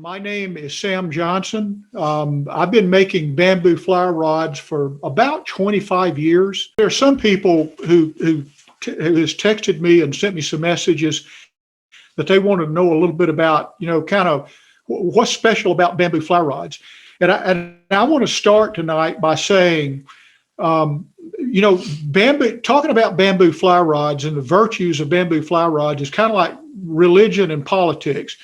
My name is Sam Johnson. I've been making bamboo fly rods for about 25 years. There are some people who has texted me and sent me some messages that they want to know a little bit about, kind of what's special about bamboo fly rods. And I want to start tonight by saying, talking about bamboo fly rods and the virtues of bamboo fly rods is kind of like religion and politics.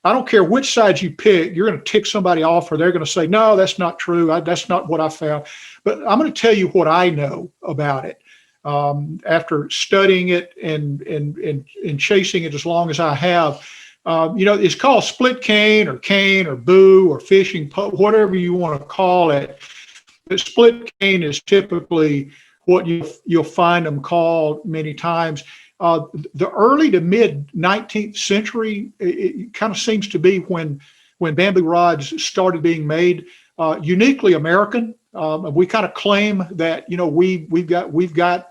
I don't care which side you pick, you're going to tick somebody off, or they're going to say, no, that's not true. That's not what I found. But I'm going to tell you what I know about it after studying it and chasing it as long as I have. It's called split cane or boo or fishing, whatever you want to call it. The split cane is typically what you'll find them called many times. The early to mid 19th century, it kind of seems to be when bamboo rods started being made, uniquely American. We kind of claim that we've got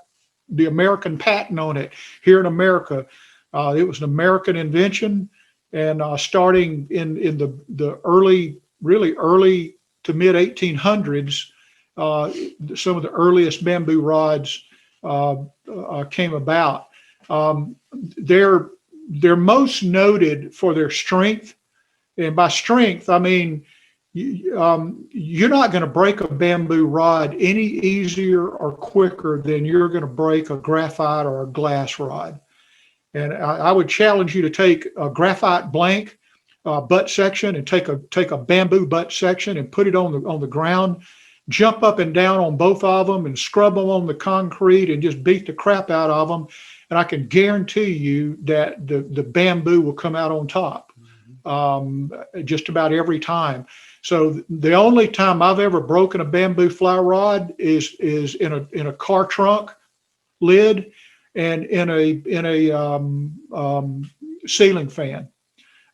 the American patent on it here in America. It was an American invention, and starting in the really early to mid 1800s, some of the earliest bamboo rods came about. They're most noted for their strength, and by strength I mean you're not going to break a bamboo rod any easier or quicker than you're going to break a graphite or a glass rod. And I would challenge you to take a graphite blank butt section and take a bamboo butt section and put it on the ground, jump up and down on both of them and scrub them on the concrete and just beat the crap out of them. And I can guarantee you that the bamboo will come out on top just about every time. So the only time I've ever broken a bamboo fly rod is in a car trunk lid and in a ceiling fan.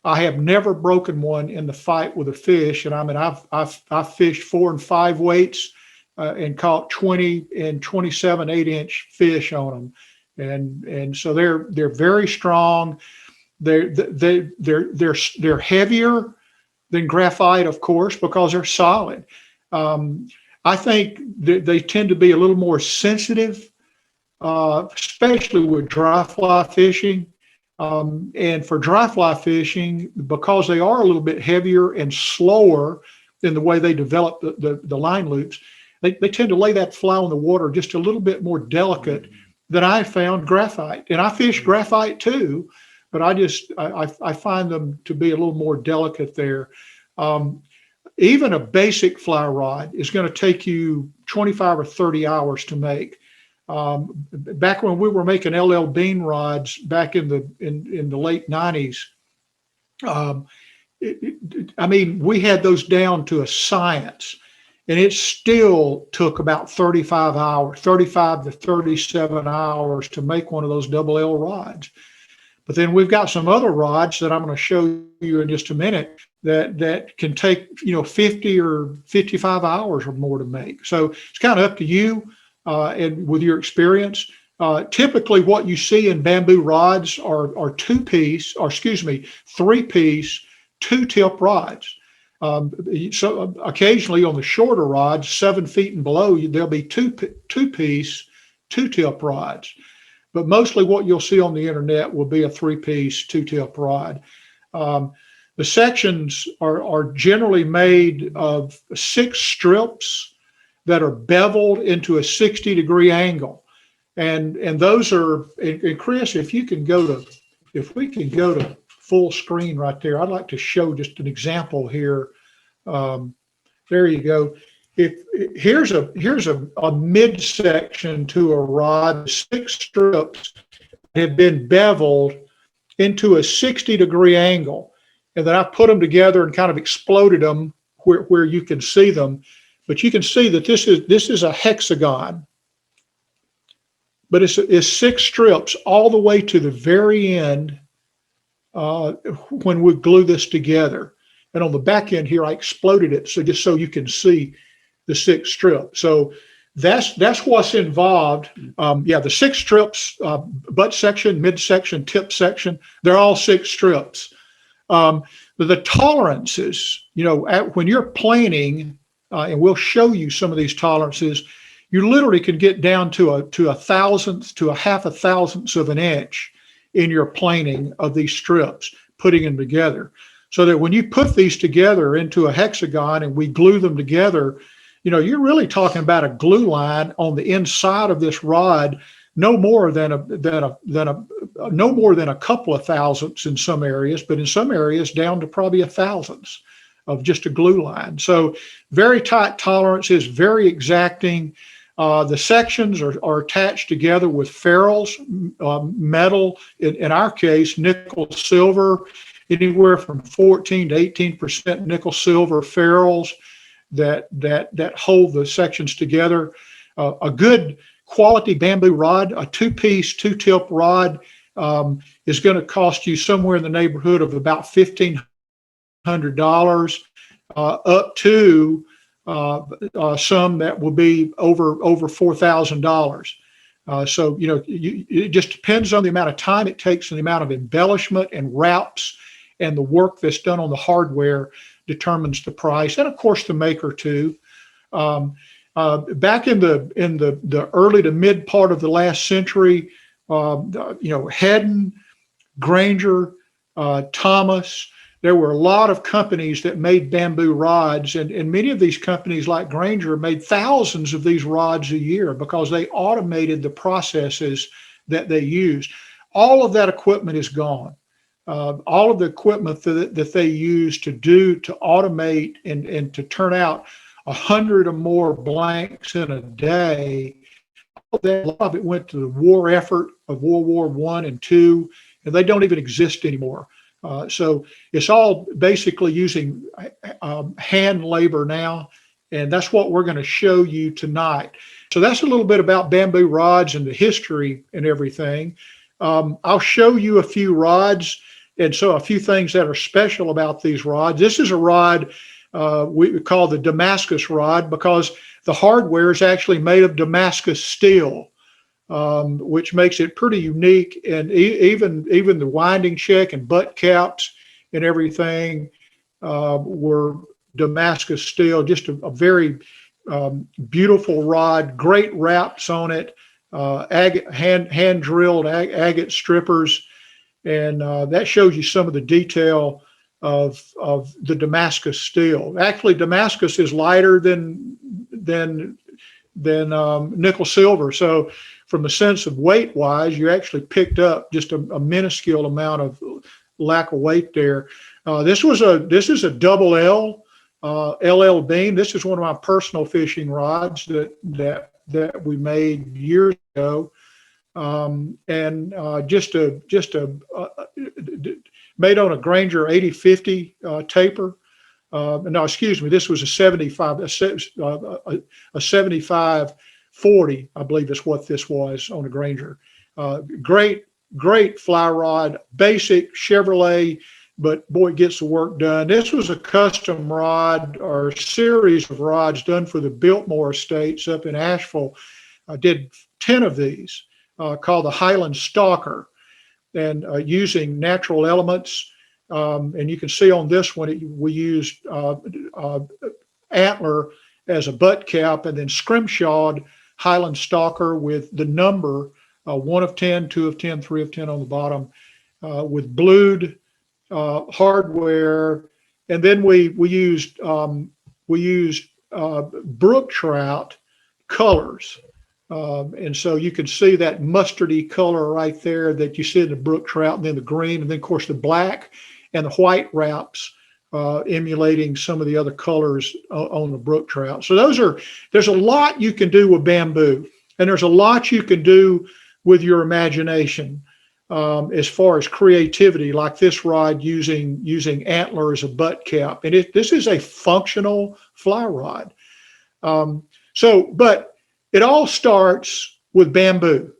I have never broken one in the fight with a fish. And I mean, I've fished 4 and 5 weights and caught 20 and 27 8-inch fish on them. And so they're very strong. They're heavier than graphite, of course, because they're solid. I think they tend to be a little more sensitive, especially with dry fly fishing. And for dry fly fishing, because they are a little bit heavier and slower in the way they develop the line loops, they tend to lay that fly on the water just a little bit more delicate than I found graphite. And I fish graphite too, but I find them to be a little more delicate there. Even a basic fly rod is going to take you 25 or 30 hours to make. Back when we were making LL Bean rods back in the late 90s, we had those down to a science. And it still took about 35 to 37 hours to make one of those double L rods. But then we've got some other rods that I'm going to show you in just a minute that can take 50 or 55 hours or more to make. So it's kind of up to you and with your experience. Typically what you see in bamboo rods are 3-piece, 2-tip rods. So occasionally on the shorter rods, 7 feet and below, there'll be 2-piece, 2-tip rods. But mostly what you'll see on the internet will be a 3-piece, 2-tip rod. The sections are generally made of 6 strips that are beveled into a 60-degree angle. And those are, and Chris, if we can go to full screen right there, I'd like to show just an example here. There you go. Here's a midsection to a rod. 6 strips have been beveled into a 60-degree angle, and then I put them together and kind of exploded them where you can see them. But you can see that this is a hexagon, but it's 6 strips all the way to the very end when we glue this together. And on the back end here, I exploded it just so you can see the 6 strips. So that's what's involved. The 6 strips, butt section, midsection, tip section, they're all 6 strips. The The tolerances, when you're planing, and we'll show you some of these tolerances, you literally can get down to a thousandth to a half a thousandth of an inch in your planing of these strips, putting them together. So that when you put these together into a hexagon and we glue them together, you're really talking about a glue line on the inside of this rod, no more than a couple of thousandths in some areas, but in some areas down to probably a thousandth of just a glue line. So very tight tolerances, very exacting. The sections are attached together with ferrules, metal, in our case, nickel silver, anywhere from 14 to 18% nickel silver ferrules that hold the sections together. A good quality bamboo rod, a two-piece, two-tip rod, is going to cost you somewhere in the neighborhood of about $1,500, up to some that will be over $4,000. So it just depends on the amount of time it takes and the amount of embellishment and wraps and the work that's done on the hardware determines the price, and of course the maker too. Back in the early to mid part of the last century, Hedden, Granger, Thomas, there were a lot of companies that made bamboo rods, and many of these companies like Granger made thousands of these rods a year because they automated the processes that they used. All of that equipment is gone. All of the equipment that they used to automate and to turn out 100 or more blanks in a day, a lot of it went to the war effort of World War I and II, and they don't even exist anymore. So it's all basically using hand labor now, and that's what we're going to show you tonight. So that's a little bit about bamboo rods and the history and everything. I'll show you a few rods, and so a few things that are special about these rods. This is a rod we call the Damascus rod because the hardware is actually made of Damascus steel, which makes it pretty unique. And even the winding check and butt caps and everything were Damascus steel. Just a very beautiful rod, great wraps on it, hand drilled agate strippers, and that shows you some of the detail of the Damascus steel. Actually, Damascus is lighter than nickel silver. So from the sense of weight wise, you actually picked up just a minuscule amount of lack of weight there. This is a double L LL beam. This is one of my personal fishing rods that we made years ago. Made on a Granger 8050 taper. No, excuse me, this was a 7540, I believe is what this was on a Granger. Great fly rod, basic Chevrolet, but boy, it gets the work done. This was a custom rod or series of rods done for the Biltmore Estates up in Asheville. I did 10 of these, called the Highland Stalker, and using natural elements. And you can see on this one, we used antler as a butt cap, and then scrimshawed Highland Stalker with the number 1 of 10, 2 of 10, 3 of 10 on the bottom, with blued hardware. And then we used brook trout colors. And so you can see that mustardy color right there that you see in the brook trout, and then the green, and then of course the black and the white wraps, emulating some of the other colors on the brook trout. So there's a lot you can do with bamboo, and there's a lot you can do with your imagination as far as creativity, like this rod using antler as a butt cap. And this is a functional fly rod. But it all starts with bamboo.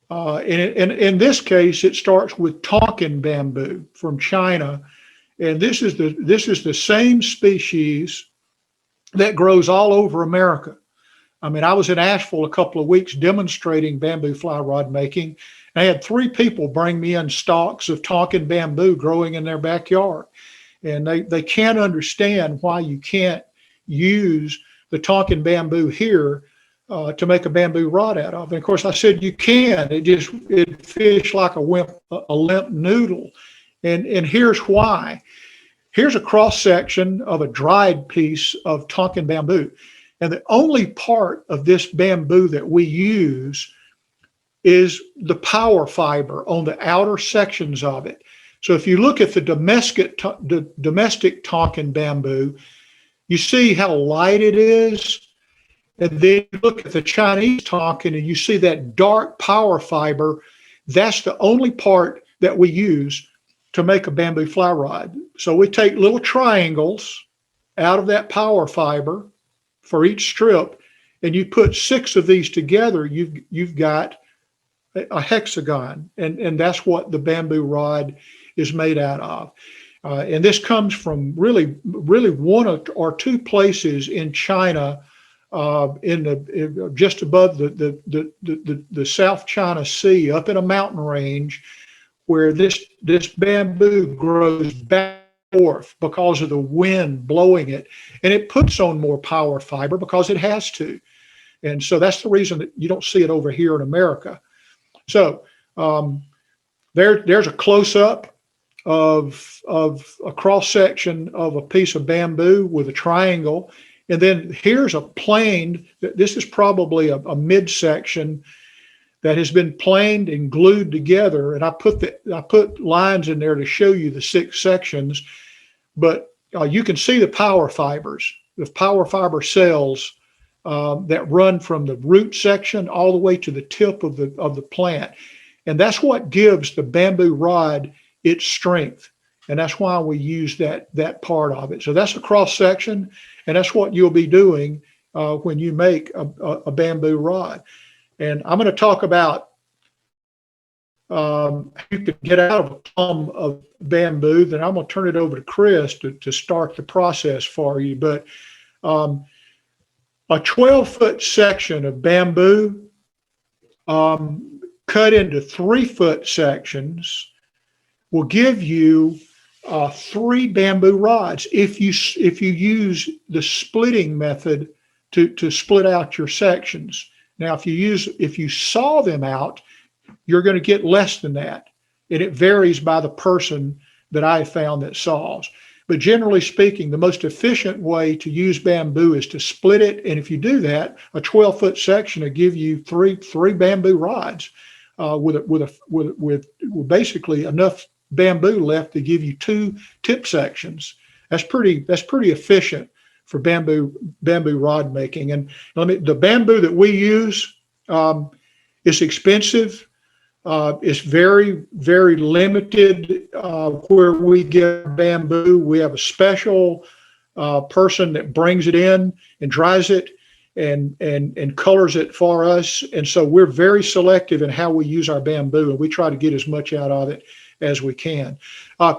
In this case, it starts with Tonkin Bamboo from China. And this is the same species that grows all over America. I mean, I was in Asheville a couple of weeks demonstrating bamboo fly rod making. And I had 3 people bring me in stalks of Tonkin Bamboo growing in their backyard. and they can't understand why you can't use the Tonkin bamboo here to make a bamboo rod out of. And of course, I said you can. It fish like a limp noodle, and here's why. Here's a cross section of a dried piece of Tonkin bamboo, and the only part of this bamboo that we use is the power fiber on the outer sections of it. So if you look at the domestic Tonkin bamboo, you see how light it is. And then you look at the Chinese Tonkin and you see that dark power fiber. That's the only part that we use to make a bamboo fly rod. So we take little triangles out of that power fiber for each strip, and you put 6 of these together, you've got a hexagon, and that's what the bamboo rod is made out of. And this comes from really one or two places in China, just above the South China Sea, up in a mountain range, where this bamboo grows back and forth because of the wind blowing it, and it puts on more power fiber because it has to. And so that's the reason that you don't see it over here in America. So there's a close-up of a cross section of a piece of bamboo with a triangle, and then here's a plane. This is probably a midsection that has been planed and glued together, and I put lines in there to show you the 6 sections, but you can see the power fibers, the power fiber cells that run from the root section all the way to the tip of the plant. And that's what gives the bamboo rod its strength. And that's why we use that part of it. So that's a cross section, and that's what you'll be doing when you make a bamboo rod. And I'm going to talk about you can get out of a plum of bamboo. Then I'm going to turn it over to Chris to start the process for you. But a 12-foot section of bamboo cut into 3-foot sections will give you 3 bamboo rods if you use the splitting method to split out your sections. Now, if you saw them out, you're going to get less than that, and it varies by the person that I found that saws. But generally speaking, the most efficient way to use bamboo is to split it, and if you do that, a 12-foot section will give you three bamboo rods with basically enough bamboo left to give you 2 tip sections. That's pretty efficient for bamboo rod making. And the bamboo that we use is expensive. It's very, very limited where we get bamboo. We have a special person that brings it in and dries it and colors it for us. And so we're very selective in how we use our bamboo, and we try to get as much out of it as we can.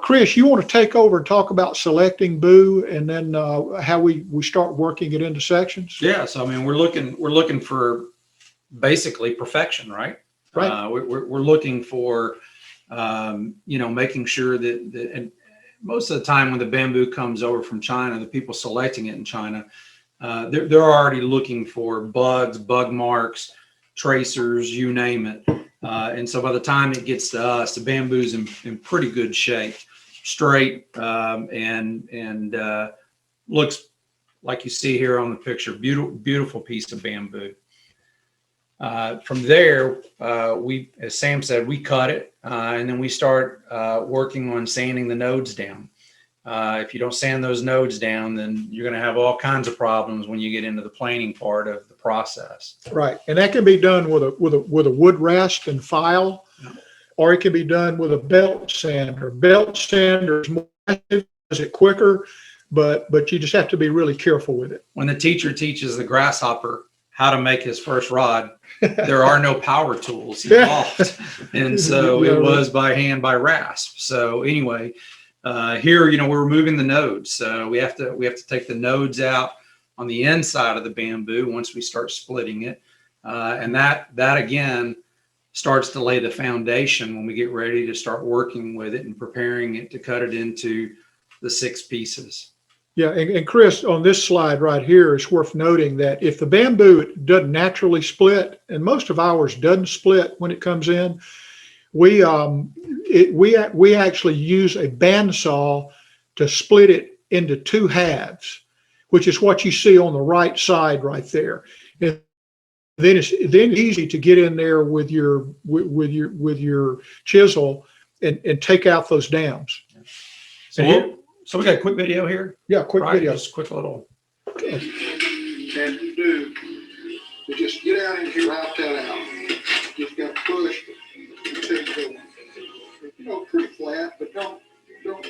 Chris, you want to take over and talk about selecting boo, and then how we start working it into sections? Yeah, so I mean, we're looking for basically perfection, right? Right. We're looking for making sure that and most of the time when the bamboo comes over from China, the people selecting it in China, they're already looking for bugs, bug marks, tracers, you name it. And so by the time it gets to us, the bamboo's in pretty good shape, straight, and looks like you see here on the picture. Beautiful piece of bamboo. From there, as Sam said, we cut it, and then we start working on sanding the nodes down. If you don't sand those nodes down, then you're going to have all kinds of problems when you get into the planing part of the process. Right, and that can be done with a wood rasp and file, or it can be done with a belt sander. Belt sander is more effective, does it quicker, but you just have to be really careful with it. When the teacher teaches the grasshopper how to make his first rod, there are no power tools involved, and so it was by hand, by rasp. So anyway. Here, we're removing the nodes. So we have to take the nodes out on the inside of the bamboo once we start splitting it. And that again starts to lay the foundation when we get ready to start working with it and preparing it to cut it into the 6 pieces. Yeah, and Chris, on this slide right here, it's worth noting that if the bamboo doesn't naturally split, and most of ours doesn't split when it comes in, we actually use a bandsaw to split it into 2 halves, which is what you see on the right side right there. And then it's easy to get in there with your chisel and take out those dams. So we got a quick video here. Yeah, quick video. Just quick little. Okay. And you do is just get out in here, hop that out. Just got to push until you go, pretty flat, but don't gap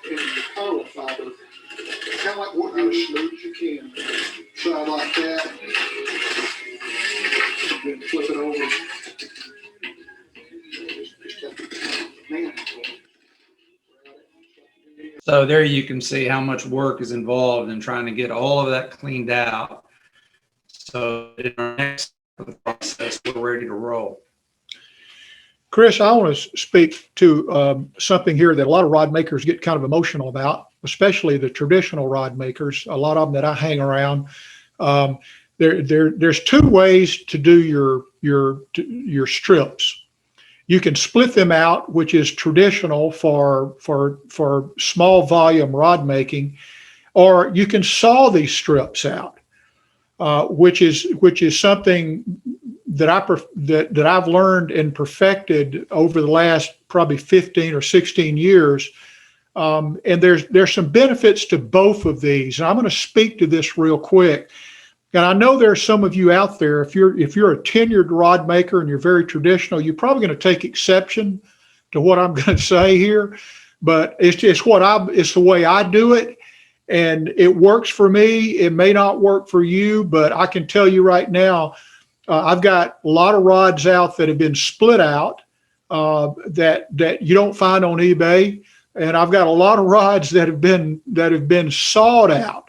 in the power fiber. Kind of like working as smooth as you can. Try like that. Then flip it over. Man. So there you can see how much work is involved in trying to get all of that cleaned out. So in our next process, we're ready to roll. Chris, I want to speak to something here that a lot of rod makers get kind of emotional about, especially the traditional rod makers. A lot of them that I hang around. There's 2 ways to do your strips. You can split them out, which is traditional for small volume rod making, or you can saw these strips out, which is something that I've learned and perfected over the last probably 15 or 16 years. And there's some benefits to both of these. And I'm going to speak to this real quick. And I know there's some of you out there, if you're a tenured rod maker and you're very traditional, you're probably going to take exception to what I'm going to say here, but it's the way I do it, and it works for me. It may not work for you, but I can tell you right now, I've got a lot of rods out that have been split out that you don't find on eBay, and I've got a lot of rods that have been sawed out.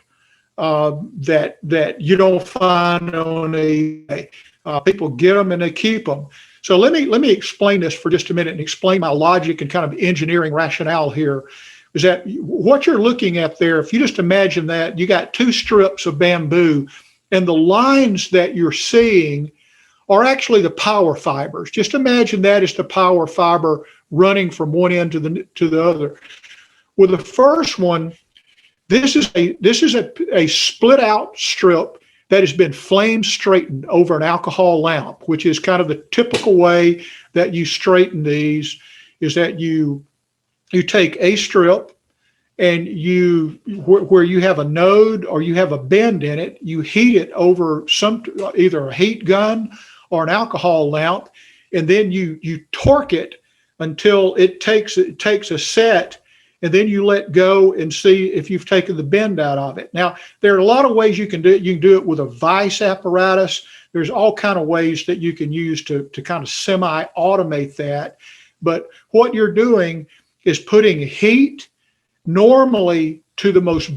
That you don't find on eBay. People get them and they keep them. So let me explain this for just a minute and explain my logic and kind of engineering rationale here. Is that what you're looking at there? If you just imagine that you got 2 strips of bamboo, and the lines that you're seeing are actually the power fibers. Just imagine that as the power fiber running from one end to the other. With the first one, This is a split out strip that has been flame straightened over an alcohol lamp, which is kind of the typical way that you straighten these. Is that you take a strip and where you have a node or you have a bend in it, you heat it over either a heat gun or an alcohol lamp, and then you torque it until it takes a set. And then you let go and see if you've taken the bend out of it. Now, there are a lot of ways you can do it. You can do it with a vise apparatus. There's all kind of ways that you can use to kind of semi-automate that. But what you're doing is putting heat normally to the most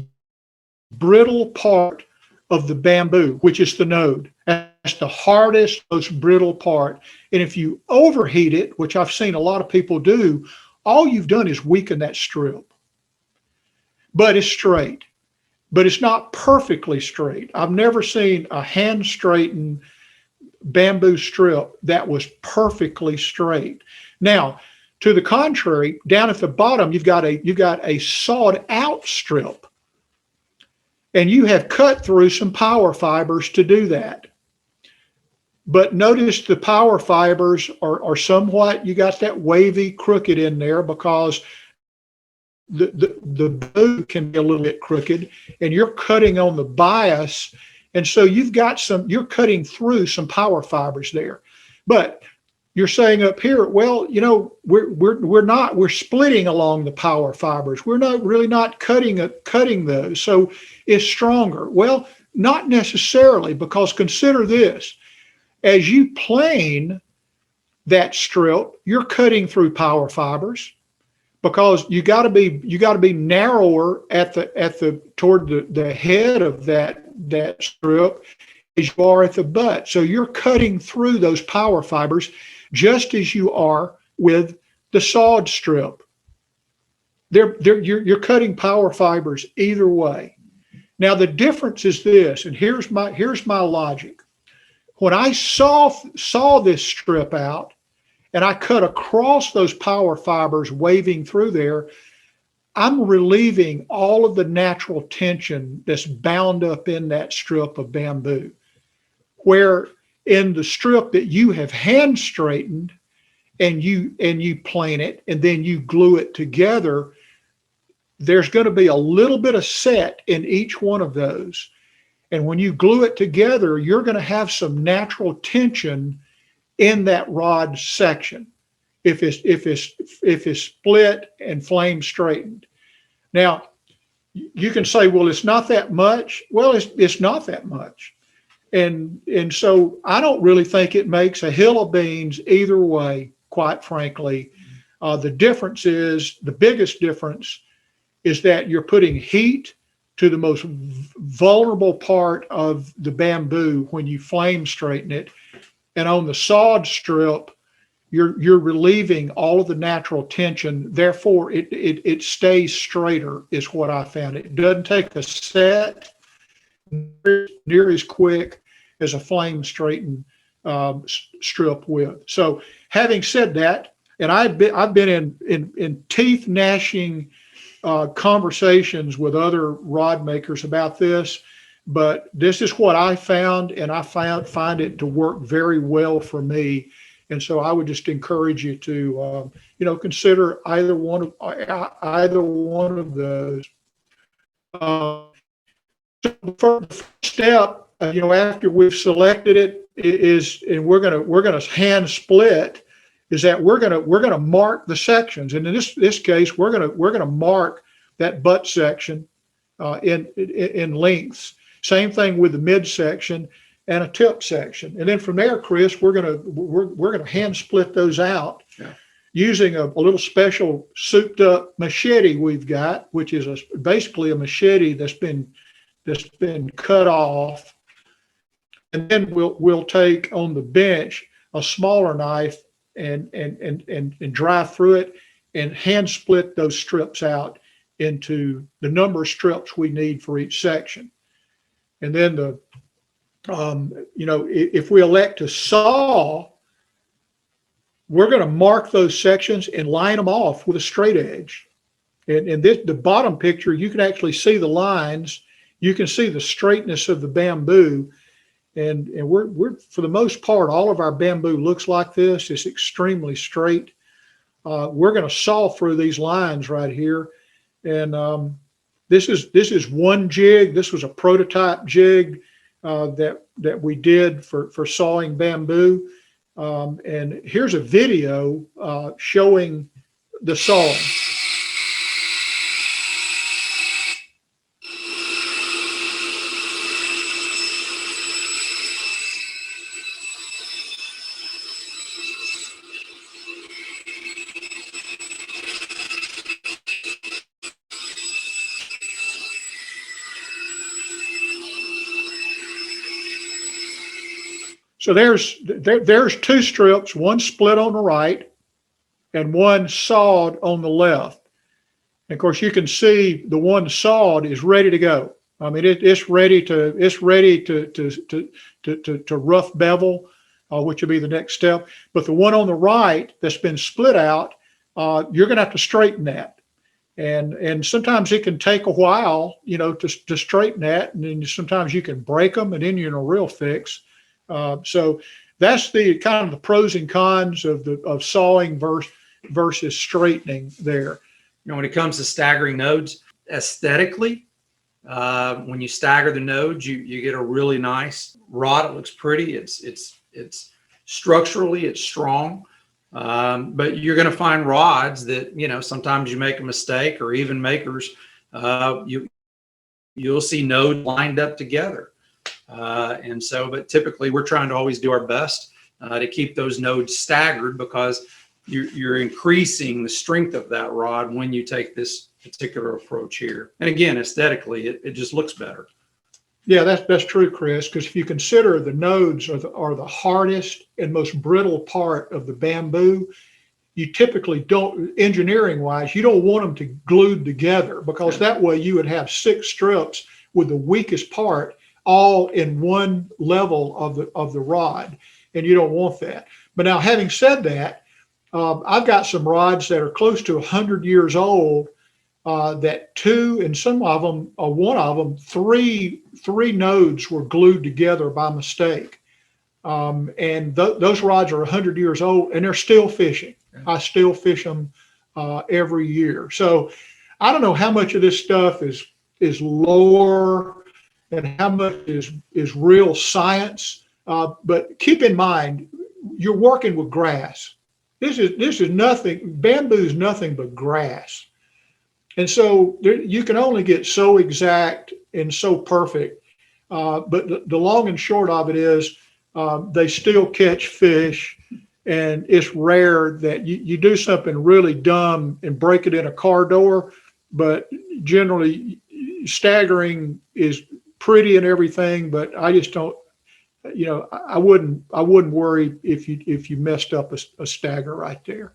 brittle part of the bamboo, which is the node. That's the hardest, most brittle part. And if you overheat it, which I've seen a lot of people do, all you've done is weaken that strip. But it's straight. But it's not perfectly straight. I've never seen a hand straightened bamboo strip that was perfectly straight. Now, to the contrary, down at the bottom, you've got a sawed out strip. And you have cut through some power fibers to do that. But notice the power fibers are somewhat, you got that wavy crooked in there because the boot can be a little bit crooked, and you're cutting on the bias. And so you're cutting through some power fibers there. But you're saying up here, well, we're splitting along the power fibers. We're not cutting those. So it's stronger. Well, not necessarily, because consider this. As you plane that strip, you're cutting through power fibers, because you got to be narrower toward the head of that strip as you are at the butt. So you're cutting through those power fibers just as you are with the sawed strip. you're cutting power fibers either way. Now the difference is this, and here's my logic. When I saw this strip out and I cut across those power fibers waving through there, I'm relieving all of the natural tension that's bound up in that strip of bamboo. Where in the strip that you have hand straightened and you plane it and then you glue it together, there's going to be a little bit of set in each one of those. And when you glue it together, you're going to have some natural tension in that rod section if it's split and flame straightened. Now, you can say, well, it's not that much. Well, it's not that much. And so I don't really think it makes a hill of beans either way, quite frankly. The biggest difference is that you're putting heat to the most vulnerable part of the bamboo when you flame straighten it. And on the sawed strip, you're relieving all of the natural tension. Therefore, it stays straighter is what I found. It doesn't take a set near as quick as a flame straightened strip with. So having said that, and I've been in teeth gnashing conversations with other rod makers about this, but this is what I found, and I find it to work very well for me. And so I would just encourage you to, consider either one of those. So the first step, after we've selected it, and we're gonna hand split, is that we're gonna mark the sections. And in this case, we're gonna mark that butt section in lengths. Same thing with the midsection and a tip section. And then from there, Chris, we're gonna hand split those out using a little special souped up machete we've got, which is basically a machete that's been cut off. And then we'll take on the bench a smaller knife and drive through it and hand split those strips out into the number of strips we need for each section. And then if we elect to saw, we're going to mark those sections and line them off with a straight edge. And the bottom picture, you can actually see the lines. You can see the straightness of the bamboo. And we're for the most part, all of our bamboo looks like this. It's extremely straight. We're going to saw through these lines right here. And this is one jig. This was a prototype jig that we did for sawing bamboo. And here's a video showing the sawing. So there's two strips, one split on the right and one sawed on the left. And of course, you can see the one sawed is ready to go. I mean, it's ready to rough bevel, which will be the next step. But the one on the right that's been split out, you're going to have to straighten that. And sometimes it can take a while, to straighten that. And then sometimes you can break them and then you're in a real fix. So that's the kind of the pros and cons of sawing versus straightening there. When it comes to staggering nodes, aesthetically, when you stagger the nodes, you get a really nice rod. It looks pretty. It's structurally, it's strong. But you're going to find rods that, sometimes you make a mistake, or even makers, you'll see nodes lined up together. But typically we're trying to always do our best to keep those nodes staggered, because you're increasing the strength of that rod when you take this particular approach here. And again, aesthetically, it just looks better. Yeah, that's true, Chris, because if you consider the nodes are the hardest and most brittle part of the bamboo, you typically don't, engineering wise, you don't want them to glued together, because that way you would have 6 strips with the weakest part all in one level of the rod, and you don't want that. But now, having said that, I've got some rods that are close to 100 years old, that 2, and some of them, one of them, three nodes were glued together by mistake. And those rods are 100 years old, and they're still fishing. I still fish them every year. So I don't know how much of this stuff is lore and how much is real science. But keep in mind, you're working with grass. This is nothing. Bamboo is nothing but grass. And so you can only get so exact and so perfect. But the long and short of it is, they still catch fish, and it's rare that you do something really dumb and break it in a car door. But generally, staggering is pretty and everything, but I just don't, I wouldn't worry if you messed up a stagger right there.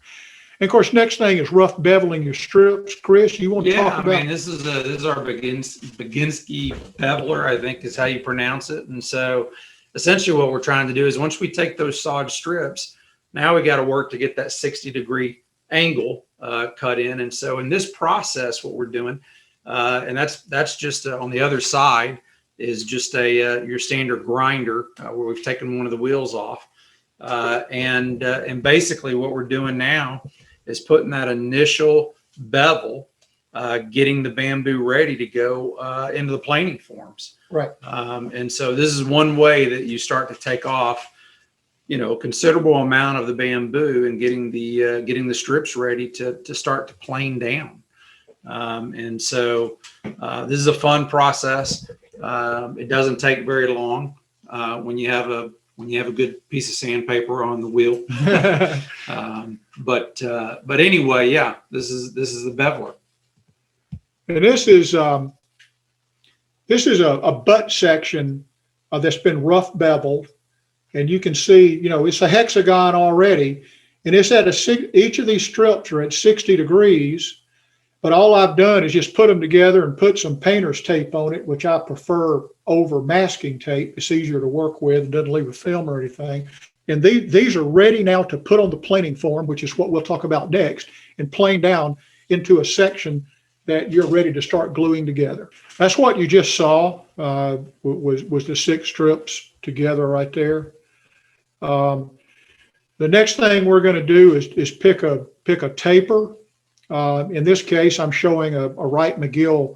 And of course, next thing is rough beveling your strips. Chris, you want to talk about? Yeah, I mean, this is our Baginski beveler, I think is how you pronounce it. And so essentially what we're trying to do is, once we take those sawed strips, now we got to work to get that 60-degree angle cut in. And so in this process, what we're doing, and that's just on the other side, is just your standard grinder where we've taken one of the wheels off. And basically what we're doing now is putting that initial bevel, getting the bamboo ready to go into the planing forms. Right. And so this is one way that you start to take off, a considerable amount of the bamboo, and getting the strips ready to start to plane down. And so this is a fun process. It doesn't take very long when you have a good piece of sandpaper on the wheel. But anyway, yeah, this is the beveler. And this is a butt section that's been rough beveled, and you can see, it's a hexagon already, and it's at each of these strips are at 60 degrees. But all I've done is just put them together and put some painter's tape on it, which I prefer over masking tape. It's easier to work with. It doesn't leave a film or anything. And these are ready now to put on the planing form, which is what we'll talk about next, and plane down into a section that you're ready to start gluing together. That's what you just saw, was the 6 strips together right there. The next thing we're going to do is pick a taper. In this case, I'm showing a Wright McGill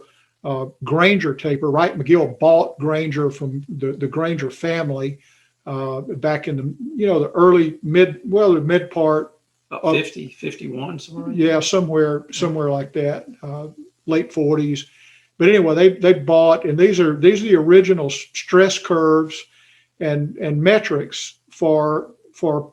Granger taper. Wright McGill bought Granger from the Granger family back in the early the mid part of 50, 51, somewhere. Yeah, somewhere like that, late 40s. But anyway, they bought, and these are the original stress curves and metrics for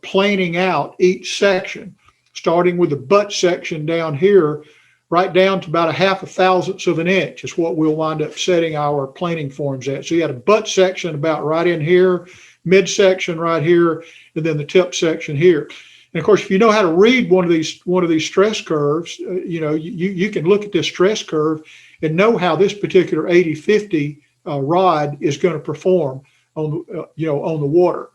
planing out each section, starting with the butt section down here, right down to about 1/2 thousandths of an inch is what we'll wind up setting our planing forms at. So you had a butt section about right in here, midsection right here, and then the tip section here. And of course, if you know how to read one of these stress curves, you can look at this stress curve and know how this particular 80-50 rod is going to perform on the water.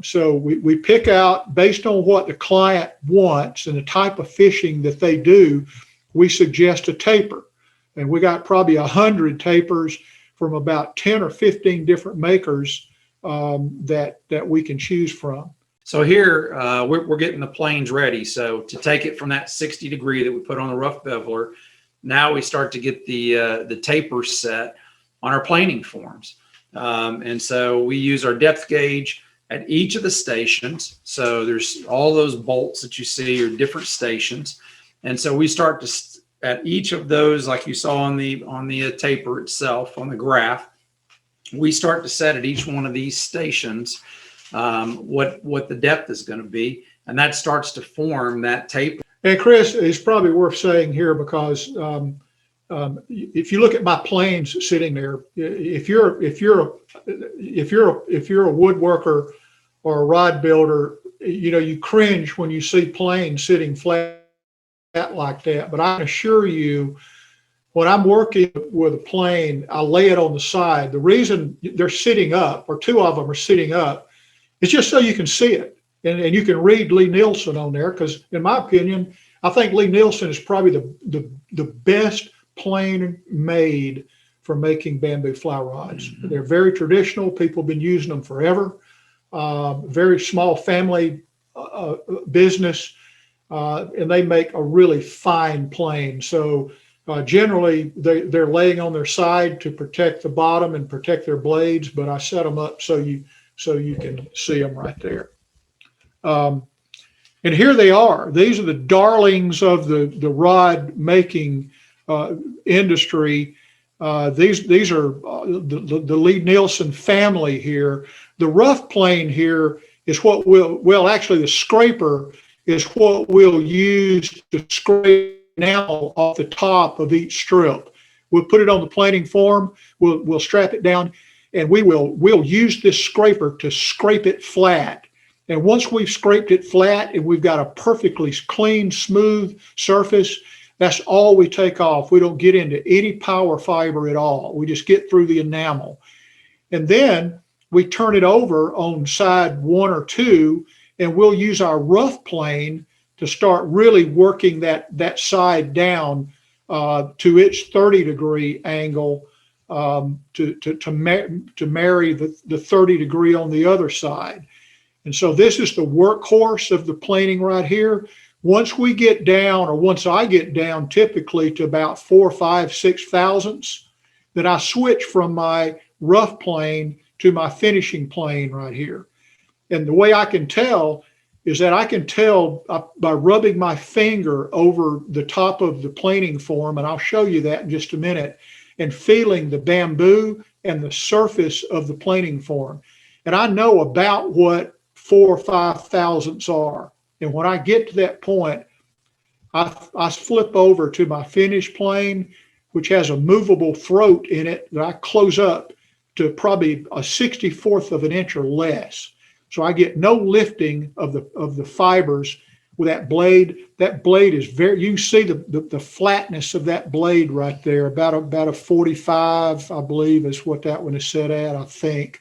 So we pick out, based on what the client wants and the type of fishing that they do, we suggest a taper. And we got probably 100 tapers from about 10 or 15 different makers that we can choose from. So here we're getting the planes ready. So to take it from that 60 degree that we put on the rough beveler, now we start to get the taper set on our planing forms. And so we use our depth gauge at each of the stations. So there's all those bolts that you see are different stations. And so we start to, at each of those, like you saw on the taper itself, on the graph, we start to set at each one of these stations what the depth is going to be. And that starts to form that taper. And Chris, it's probably worth saying here, because if you look at my planes sitting there, if you're a woodworker or a rod builder you cringe when you see planes sitting flat like that. But I can assure you, when I'm working with a plane, I lay it on the side. The reason they're sitting up, or two of them are sitting up, is just so you can see it. And you can read Lee Nielsen on there, because in my opinion, I think Lee Nielsen is probably the best plane made for making bamboo fly rods. Mm-hmm. They're very traditional. People have been using them forever. Very small family business, and they make a really fine plane. So generally, they're laying on their side to protect the bottom and protect their blades, but I set them up so you can see them right there. And here they are. These are the darlings of the rod making industry. These are the Lee Nielsen family here. The rough plane here is what actually the scraper is what we'll use to scrape enamel off the top of each strip. We'll put it on the planing form, we'll strap it down, and we'll use this scraper to scrape it flat. And once we've scraped it flat and we've got a perfectly clean, smooth surface, that's all we take off. We don't get into any power fiber at all. We just get through the enamel. And then we turn it over on side 1 or 2, and we'll use our rough plane to start really working that side down to its 30-degree angle to marry the 30 degree on the other side. And so this is the workhorse of the planing right here. Once we get down, or once I get down typically to about 4, 5, 6 thousandths, then I switch from my rough plane to my finishing plane right here. And the way I can tell is that I can tell by rubbing my finger over the top of the planing form, and I'll show you that in just a minute, and feeling the bamboo and the surface of the planing form. And I know about what 4 or 5 thousandths are. And when I get to that point, I flip over to my finished plane, which has a movable throat in it that I close up to probably a 64th of an inch or less. So I get no lifting of the fibers with that blade. That blade is very, you can see the flatness of that blade right there, about a 45, I believe is what that one is set at, I think.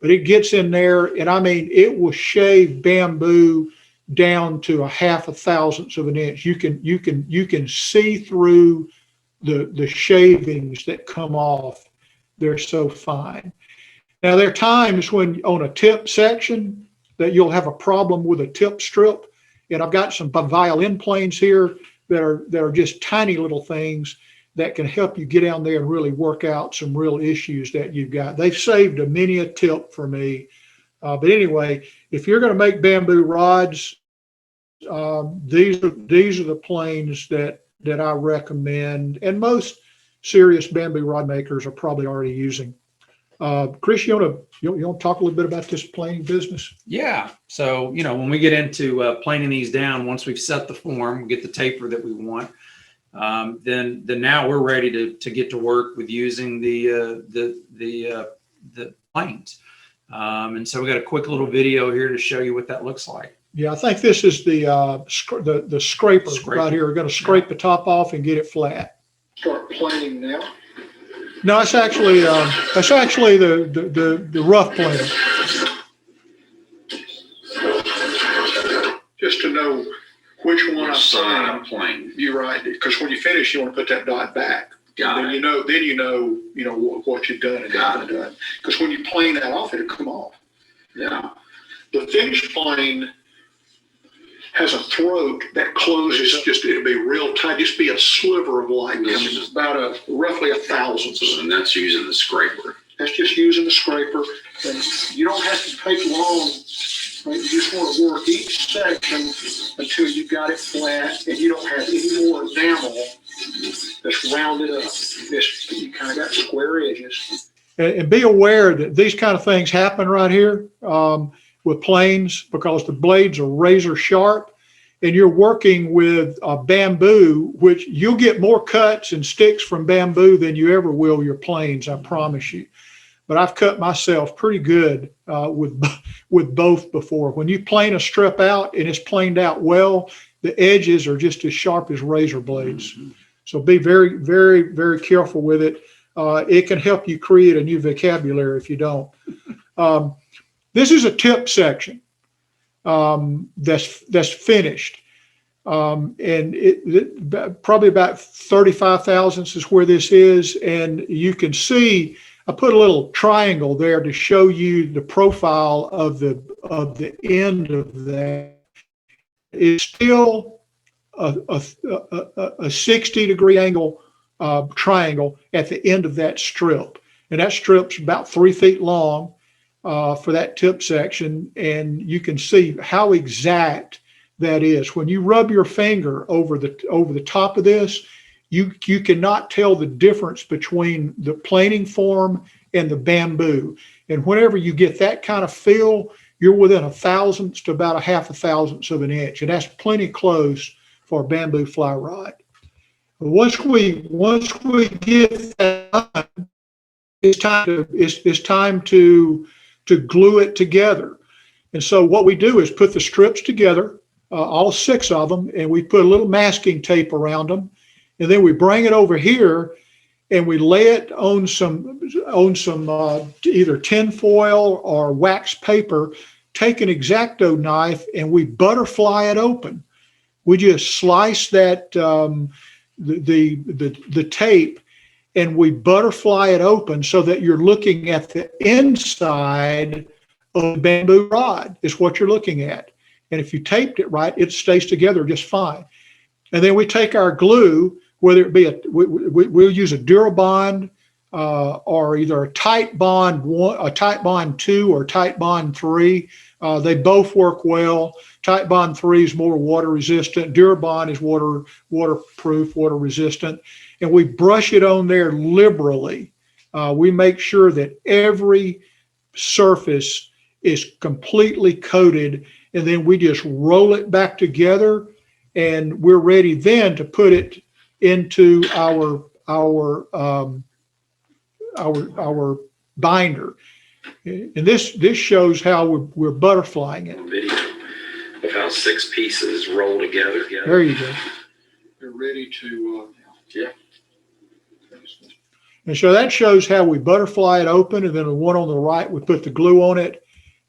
But it gets in there, and I mean, it will shave bamboo down to a 0.5 thousandths of an inch. You can see through the shavings that come off. They're so fine. Now, there are times when on a tip section that you'll have a problem with a tip strip, and I've got some violin planes here that are just tiny little things that can help you get down there and really work out some real issues that you've got. They've saved many a tip for me. But anyway, if you're going to make bamboo rods, these are the planes that I recommend, and most serious bamboo rod makers are probably already using. Chris, you want to talk a little bit about this planing business? Yeah. So, when we get into planing these down, once we've set the form, we get the taper that we want, then now we're ready to get to work with using the planes. And so we got a quick little video here to show you what that looks like. Yeah, I think this is the scraper right here. We're going to scrape the top off and get it flat. Start planing now. No, that's actually the rough plane. Just to know which one I'm playing. You're right, because when you finish, you want to put that dot back. Then you know what you've done and haven't done. Because when you plane that off, it'll come off. Yeah. The finished plane has a throat that closes, it'll be real tight, just be a sliver of light. It's about roughly 1 thousandth. And that's using the scraper. That's just using the scraper. And you don't have to take long. You just want to work each section until you've got it flat and you don't have any more enamel that's rounded up. You kind of got square edges. And be aware that these kind of things happen right here with planes, because the blades are razor sharp, and you're working with bamboo, which you'll get more cuts and sticks from bamboo than you ever will your planes, I promise you. but I've cut myself pretty good with both before. When you plane a strip out and it's planed out well, the edges are just as sharp as razor blades. So be very, very, very careful with it. It can help you create a new vocabulary if you don't. This is a tip section that's finished. And probably about 35 thousandths is where this is. And you can see, I put a little triangle there to show you the profile of the end of that. It's still a 60-degree angle triangle at the end of that strip. And that strip's about 3 feet long for that tip section. And you can see how exact that is. When you rub your finger over the top of this, you cannot tell the difference between the planing form and the bamboo. And whenever you get that kind of feel, you're within a thousandth to about a half a thousandth of an inch. And that's plenty close for a bamboo fly rod. Once we get that done, it's time to glue it together. And so what we do is put the strips together, all 6 of them, and we put a little masking tape around them. And then we bring it over here and we lay it on some either tin foil or wax paper, take an X-Acto knife, and we butterfly it open. We just slice that the tape, and we butterfly it open so that you're looking at the inside of the bamboo rod is what you're looking at. And if you taped it right, it stays together just fine. And then we take our glue, whether it be we'll use a Durabond or either a Tight Bond 2 or Tight Bond 3. They both work well. Tight Bond 3 is more water resistant. Durabond is waterproof, water resistant. And we brush it on there liberally. We make sure that every surface is completely coated, and then we just roll it back together, and we're ready then to put it into our binder. And this shows how we're butterflying it. Video of how 6 pieces roll together. There you go. They're ready to, And so that shows how we butterfly it open, and then the one on the right, we put the glue on it,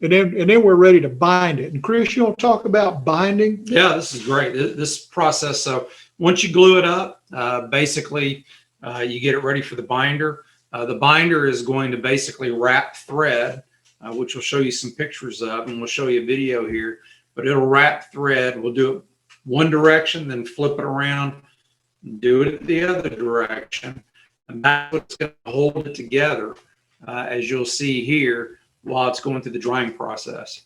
and then we're ready to bind it. And Chris, you want to talk about binding? Yeah, this is great. This process. So once you glue it up, basically you get it ready for the binder. The binder is going to basically wrap thread, which we'll show you some pictures of, and we'll show you a video here. But it'll wrap thread. We'll do it one direction, then flip it around, and do it the other direction. And that's what's going to hold it together, as you'll see here, while it's going through the drying process.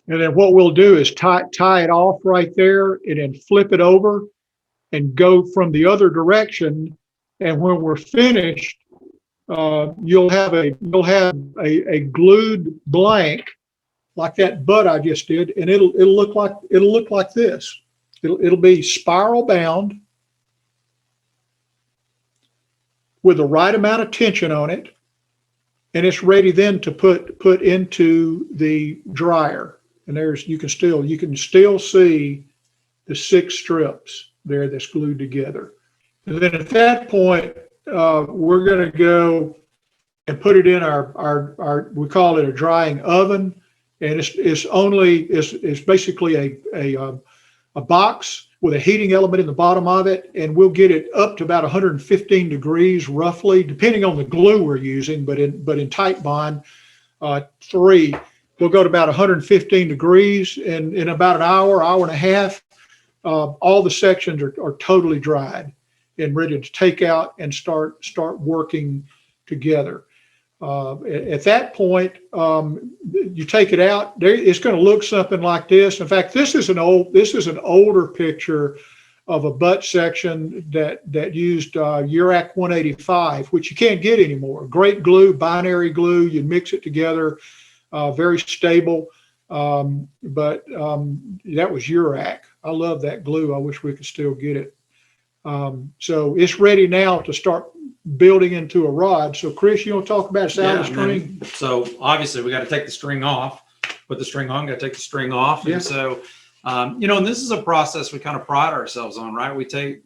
And then what we'll do is tie it off right there, and then flip it over and go from the other direction. And when we're finished, you'll have a glued blank like that butt I just did, and it'll look like this. It'll be spiral bound with the right amount of tension on it, and it's ready then to put into the dryer. And you can still see the 6 strips there that's glued together. And then at that point, we're going to go and put it in our we call it a drying oven, and it's basically a box with a heating element in the bottom of it, and we'll get it up to about 115 degrees roughly, depending on the glue we're using. But in Tight Bond, 3 will go to about 115 degrees, and in about an hour, hour and a half, all the sections are totally dried and ready to take out and start working together. At that point, you take it out. It's going to look something like this. In fact, this is an older picture of a butt section that used Urac 185, which you can't get anymore. Great glue, binary glue. You mix it together, very stable. But that was Urac. I love that glue. I wish we could still get it. So it's ready now to start building into a rod. So Chris, you want to talk about the string? So obviously we got to take the string off, put the string on, got to take the string off. Yeah. And so, and this is a process we kind of pride ourselves on, right? We take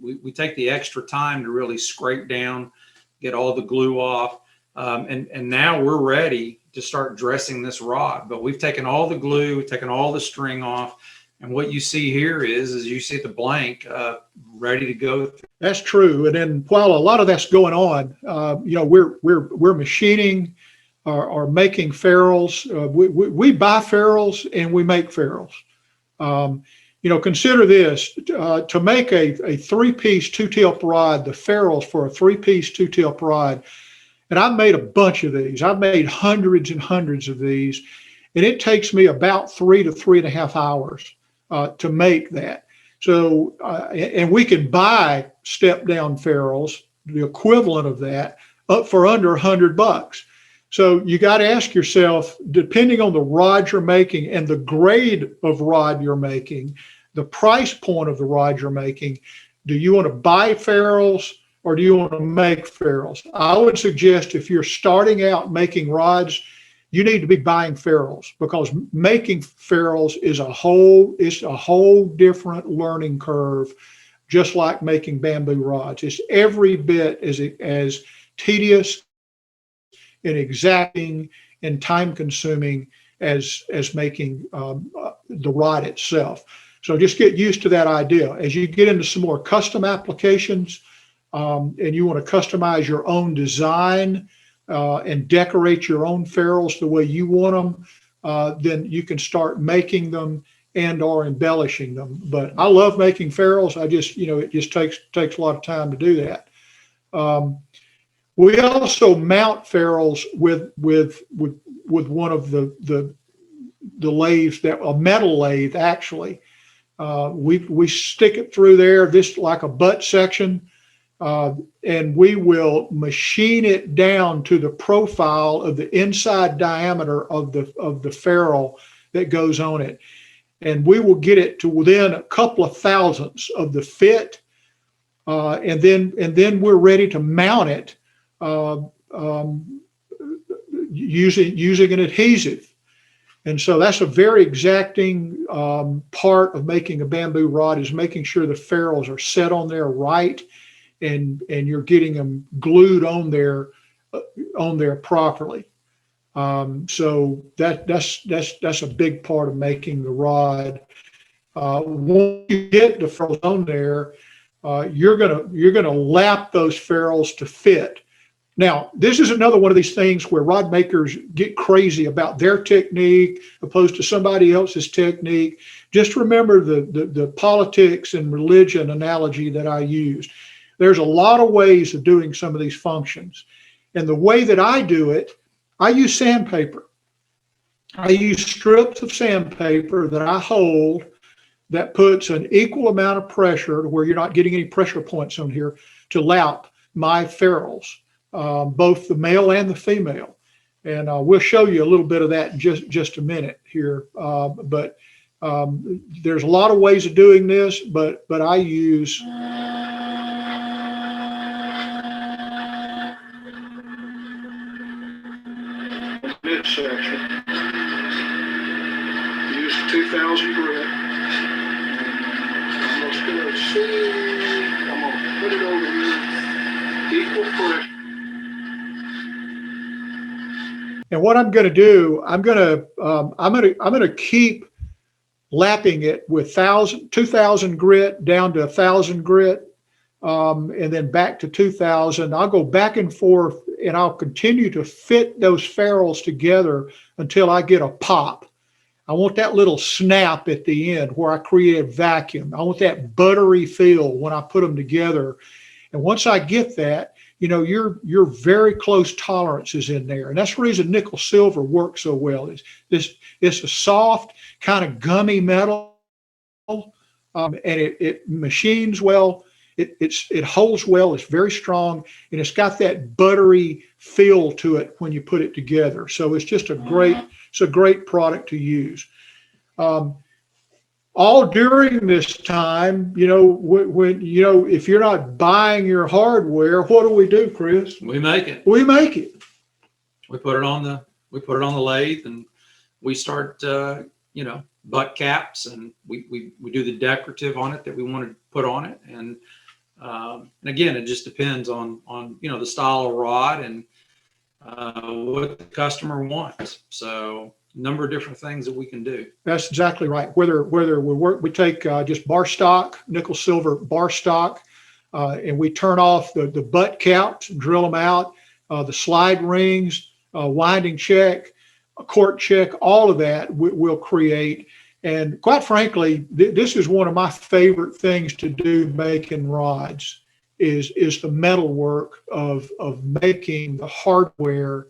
the extra time to really scrape down, get all the glue off. And now we're ready to start dressing this rod, but we've taken all the glue, we've taken all the string off. And what you see here is you see the blank ready to go. That's true. And then while a lot of that's going on, we're machining or making ferrules. We buy ferrules and we make ferrules. Consider this, to make a 3-piece 2-tip rod, the ferrules for a 3-piece 2-tip rod. And I've made a bunch of these. I've made hundreds and hundreds of these. And it takes me about 3 to 3.5 hours to make that. So, and we can buy step-down ferrules, the equivalent of that, up for under $100. So you got to ask yourself, depending on the rod you're making and the grade of rod you're making, the price point of the rod you're making, do you want to buy ferrules or do you want to make ferrules? I would suggest if you're starting out making rods, you need to be buying ferrules, because making ferrules is a whole different learning curve, just like making bamboo rods. It's every bit as tedious and exacting and time consuming as making the rod itself. So just get used to that idea. As you get into some more custom applications and you want to customize your own design and decorate your own ferrules the way you want them, then you can start making them and or embellishing them. But I love making ferrules. It just takes a lot of time to do that. We also mount ferrules with one of the lathes, a metal lathe actually. We stick it through there, this like a butt section. And we will machine it down to the profile of the inside diameter of the ferrule that goes on it. And we will get it to within a couple of thousandths of the fit. And then we're ready to mount it using an adhesive. And so that's a very exacting part of making a bamboo rod, is making sure the ferrules are set on there right. And you're getting them glued on there properly. So that's a big part of making the rod. Once you get the ferrules on there, you're gonna lap those ferrules to fit. Now, this is another one of these things where rod makers get crazy about their technique opposed to somebody else's technique. Just remember the politics and religion analogy that I used. There's a lot of ways of doing some of these functions. And the way that I do it, I use sandpaper. I use strips of sandpaper that I hold that puts an equal amount of pressure to where you're not getting any pressure points on here to lap my ferrules, both the male and the female. And we'll show you a little bit of that in just a minute here. But there's a lot of ways of doing this, but I use midsection. Use 2000 grit. I'm just going to see. I'm going to put it over here. Equal pressure. And what I'm going to do, I'm going to keep lapping it with 2000 grit down to 1000 grit, and then back to 2000. I'll go back and forth and I'll continue to fit those ferrules together until I get a pop. I want that little snap at the end where I create a vacuum. I want that buttery feel when I put them together. And once I get that, your very close tolerances in there. And that's the reason nickel silver works so well. It's a soft, kind of gummy metal, and it machines well. It holds well. It's very strong, and it's got that buttery feel to it when you put it together. So it's just a great product to use. All during this time, when if you're not buying your hardware, what do we do, Chris? We make it. We make it. We put it on the lathe, and we start butt caps, and we do the decorative on it that we want to put on it, and again, it just depends on the style of rod and what the customer wants. So number of different things that we can do. That's exactly right. Whether we take just bar stock, nickel silver bar stock, and we turn off the butt caps, drill them out, the slide rings, winding check, court check, all of that we'll create. And quite frankly, this is one of my favorite things to do making rods is the metal work of making the hardware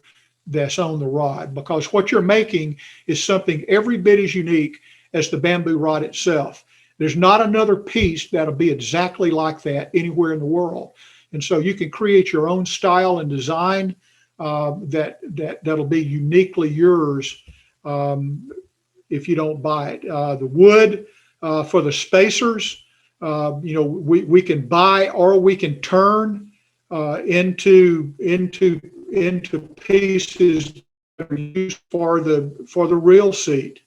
that's on the rod, because what you're making is something every bit as unique as the bamboo rod itself. There's not another piece that'll be exactly like that anywhere in the world. And so you can create your own style and design that'll be uniquely yours if you don't buy it. The wood for the spacers, we can buy or we can turn into pieces that are used for the reel seat.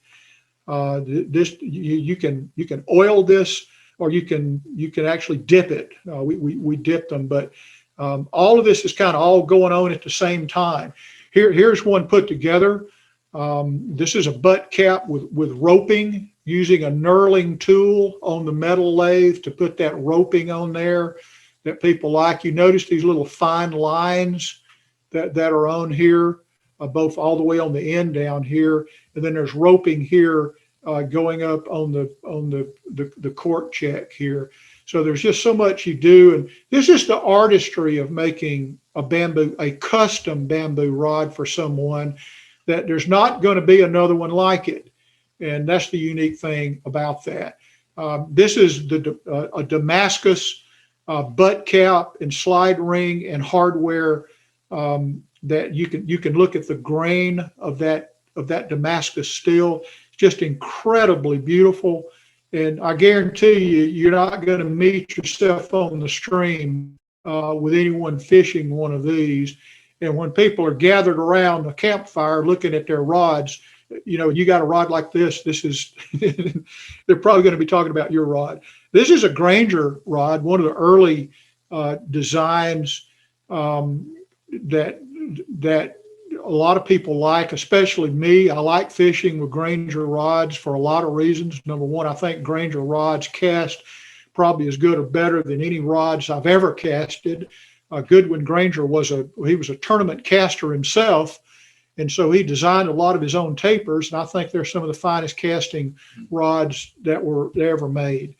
You can oil this, or you can actually dip it. We dip them, but all of this is kind of all going on at the same time. Here's one put together. This is a butt cap with roping, using a knurling tool on the metal lathe to put that roping on there that people like. You notice these little fine lines that are on here, both all the way on the end down here, and then there's roping here going up on the court check here. So there's just so much you do, and this is the artistry of making a custom bamboo rod for someone, that there's not going to be another one like it, and that's the unique thing about that. This is a Damascus butt cap and slide ring and hardware that you can look at the grain of that Damascus steel. It's just incredibly beautiful, and I guarantee you're not going to meet yourself on the stream with anyone fishing one of these. And when people are gathered around a campfire looking at their rods, you got a rod like this. This is they're probably going to be talking about your rod. This is a Granger rod, one of the early designs that a lot of people like, especially me. I like fishing with Granger rods for a lot of reasons. Number one, I think Granger rods cast probably as good or better than any rods I've ever casted. Goodwin Granger was a tournament caster himself, and so he designed a lot of his own tapers, and I think they're some of the finest casting rods that were ever made.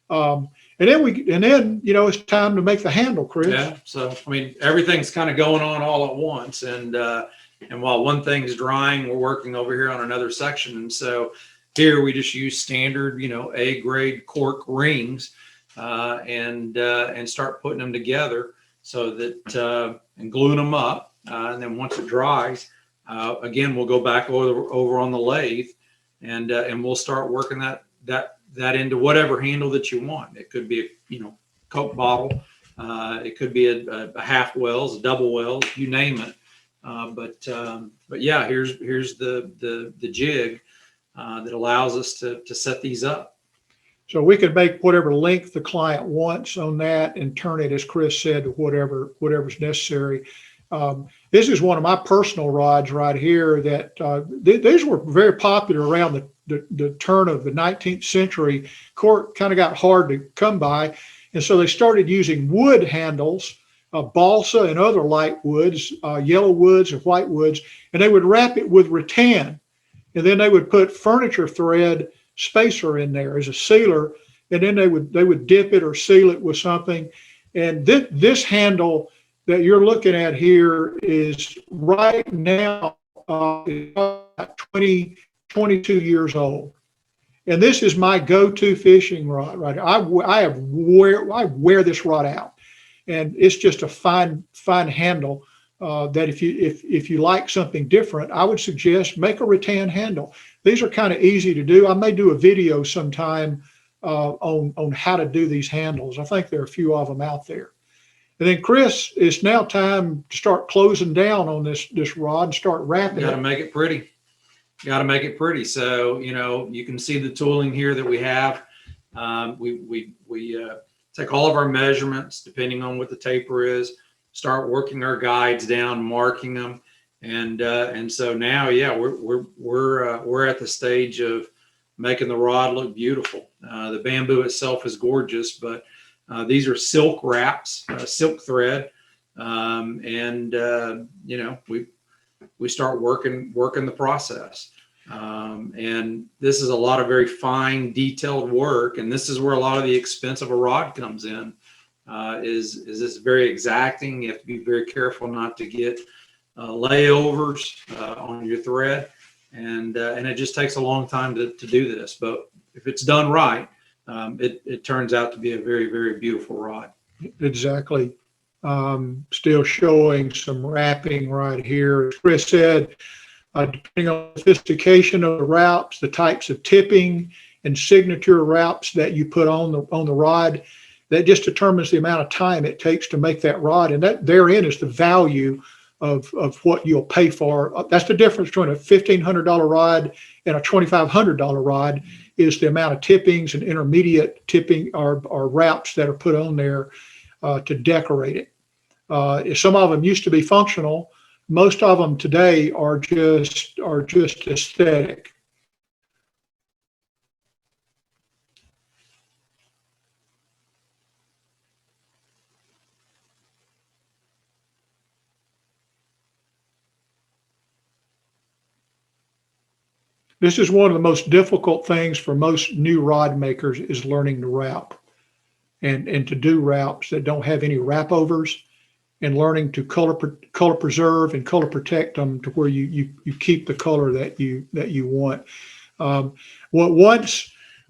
And then it's time to make the handle, Chris. Yeah. So everything's kind of going on all at once, and while one thing's drying, we're working over here on another section, and so here we just use standard A grade cork rings and start putting them together, so that and gluing them up, and then once it dries, again we'll go back over on the lathe, and we'll start working that into whatever handle that you want. It could be a Coke bottle, it could be a half wells, a double wells, you name it. But yeah, here's the jig that allows us to set these up. So we can make whatever length the client wants on that and turn it, as Chris said, to whatever's necessary. This is one of my personal rods right here that these were very popular around the turn of the 19th century. Cork kind of got hard to come by, and so they started using wood handles balsa and other light woods, yellow woods and white woods, and they would wrap it with rattan. And then they would put furniture thread spacer in there as a sealer, and then they would dip it or seal it with something. And this handle that you're looking at here is right now 20, 22 years old. And this is my go-to fishing rod, right? I wear this rod out, and it's just a fine handle. That if you like something different, I would suggest make a rattan handle. These are kind of easy to do. I may do a video sometime on how to do these handles. I think there are a few of them out there. And then Chris, it's now time to start closing down on this rod and start wrapping it. Got to make it pretty. Got to make it pretty. So, you know, you can see the tooling here that we have. We take all of our measurements depending on what the taper is, start working our guides down, marking them. And so now, yeah, we're at the stage of making the rod look beautiful. The bamboo itself is gorgeous, but these are silk wraps, silk thread. You know, we start working the process. And this is a lot of very fine, detailed work. And this is where a lot of the expense of a rod comes in, is this very exacting. You have to be very careful not to get layovers on your thread. And it just takes a long time to do this. But if it's done right, it turns out to be a very, very beautiful rod. Exactly. Still showing some wrapping right here. As Chris said, depending on the sophistication of the wraps, the types of tipping and signature wraps that you put on the rod, that just determines the amount of time it takes to make that rod. And that therein is the value of what you'll pay for. That's the difference between a $1,500 rod and a $2,500 rod, is the amount of tippings and intermediate tipping or wraps that are put on there to decorate it. Some of them used to be functional. Most of them today are just aesthetic. This is one of the most difficult things for most new rod makers, is learning to wrap and to do wraps that don't have any wrap overs, and learning to color preserve and color protect them to where you keep the color that you want.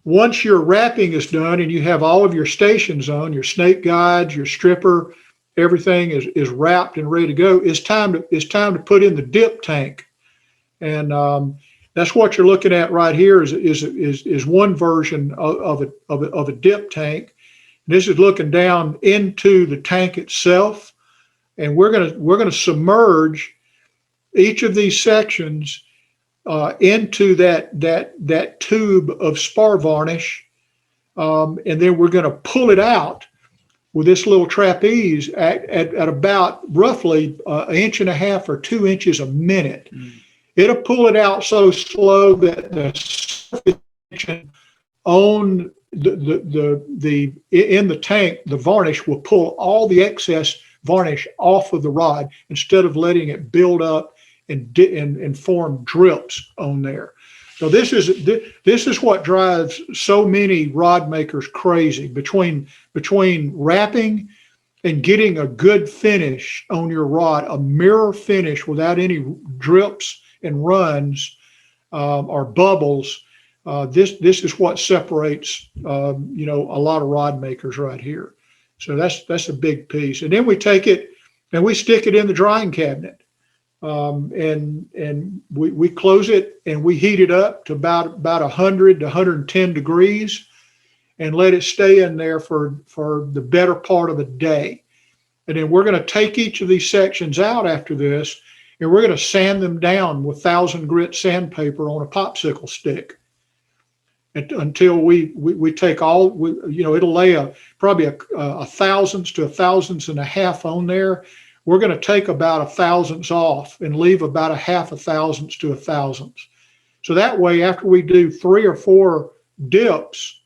Once your wrapping is done and you have all of your stations on, your snake guides, your stripper, everything is wrapped and ready to go, it's time to put in the dip tank. And that's what you're looking at right here is one version of a dip tank. This is looking down into the tank itself, and we're gonna submerge each of these sections into that tube of spar varnish, and then we're gonna pull it out with this little trapeze at about roughly an inch and a half or 2 inches a minute. It'll pull it out so slow that the surface tension on in the tank, the varnish will pull all the excess varnish off of the rod instead of letting it build up and form drips on there. So this is what drives so many rod makers crazy, between wrapping and getting a good finish on your rod, a mirror finish without any drips and runs or bubbles. This is what separates a lot of rod makers right here. So that's a big piece. And then we take it and we stick it in the drying cabinet, and we close it and we heat it up to about 100 to 110 degrees and let it stay in there for the better part of a day. And then we're going to take each of these sections out after this, and we're going to sand them down with 1,000 grit sandpaper on a popsicle stick until we take all, it'll lay probably a thousandths to a thousandths and a half on there. We're going to take about a thousandths off and leave about a half a thousandths to a thousandths. So that way, after we do 3 or 4 dips,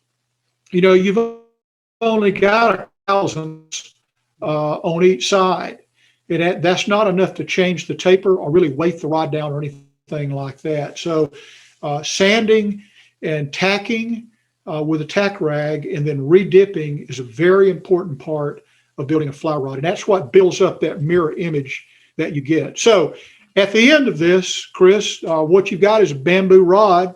you've only got a thousandths on each side. That's not enough to change the taper or really weight the rod down or anything like that. So sanding and tacking with a tack rag and then redipping is a very important part of building a fly rod. And that's what builds up that mirror image that you get. So at the end of this, Chris, what you've got is a bamboo rod,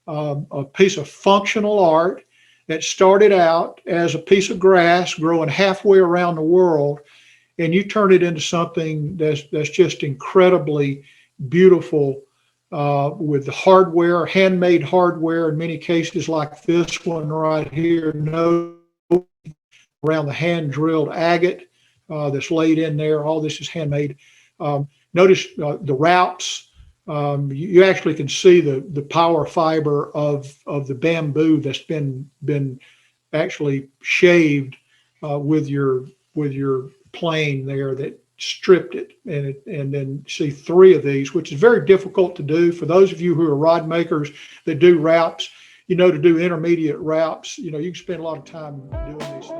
a piece of functional art that started out as a piece of grass growing halfway around the world, and you turn it into something that's just incredibly beautiful with the hardware, handmade hardware in many cases, like this one right here, around the hand-drilled agate that's laid in there. All this is handmade. Notice the wraps. You actually can see the power fiber of the bamboo that's been actually shaved with your plane there that stripped it, and then see 3 of these, which is very difficult to do. For those of you who are rod makers that do wraps, to do intermediate wraps, you can spend a lot of time doing these things.